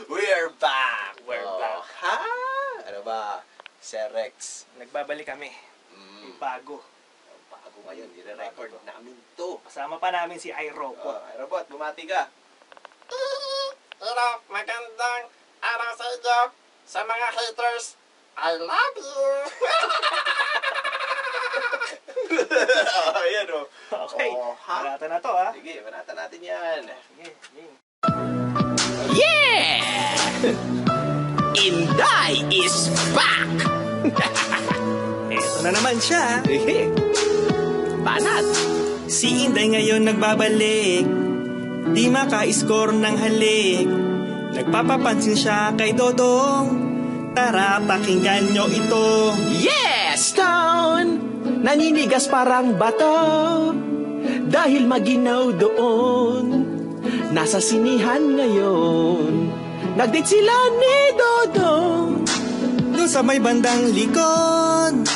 We're back! We're back. Ha? Ano ba? Sir Rex. Nagbabalik kami. Yung bago. Bago ngayon, nire-record namin to. Kasama pa namin si iRobot. iRobot, bumati ka. Hello, magandang araw sa inyo. Sa mga haters, I love you. Ayan o. Okay, marata na to ha. Sige, manata natin yan. Sige, sige. Yeah! Inday is back! Eto na naman siya. Banat! Si Inday ngayon nagbabalik. Di maka-score ng halik. Nagpapapansin siya kay Dodong. Tara, pakinggan nyo ito. Yes, Stone! Naninigas parang bato dahil maginaw doon. Nasa sinihan ngayon. Nag-date sila ni Dodong. Doon sa may bandang likod,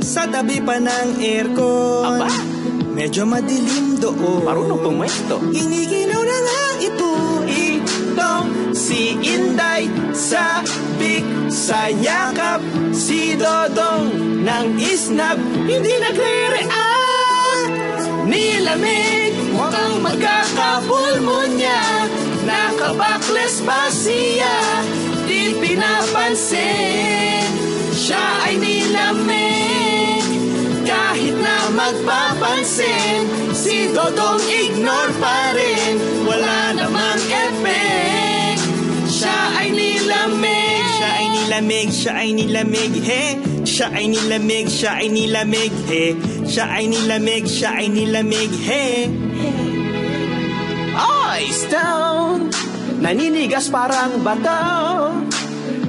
sa tabi pa ng aircon. Aba? Medyo madilim doon. Marunong pumesto. Iniginaw na nga ito. Itong si Inday sabik sa yakap. Si Dodong ng isnab hindi nagre-react. Nilamig mukhang magkakapulmonya. Nakabakles pa siya, di pinapansin. Siya ay nilamig kahit na magpapansin. Si Dodong ignore pa rin, wala namang effect. Siya ay nilamig, Siya ay nilamig, siya ay nilamig, he. Siya ay nilamig, siya ay nilamig, he. Siya ay nilamig, siya ay nilamig, he. Oy, Stone! Naninigas parang bato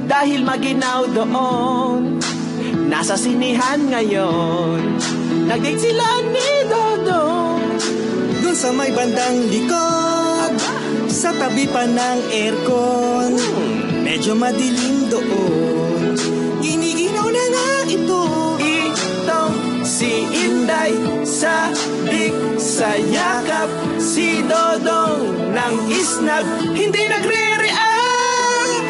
dahil maginaw doon. Nasa sinihan ngayon. Nag-date sila ni Dodong. Doon sa may bandang likod, sa tabi pa ng aircon. Medyo madilim doon. Iniginaw na nga ito. Itong si Inday sabik sa yakap. Si Dodong ng isnab hindi nagre-react.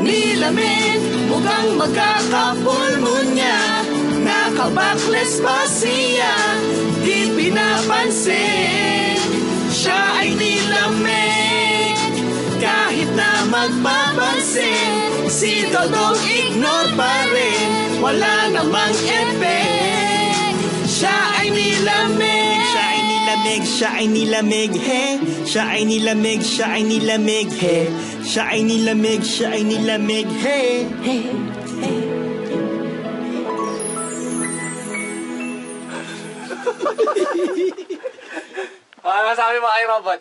Nilamig mukhang magkakapulmonya. Nakabakles pa siya, di pinapansin. Siya ay nilamig kahit na magpapansin. Si Dodong ignore pa rin, wala namang effect. Siya ay nilamig, Siya ay nilamig, siya ay nilamig, he. Siya ay nilamig, siya ay nilamig, he. Siya ay nilamig, siya ay nilamig, he. Ano masabi mo kay Robot?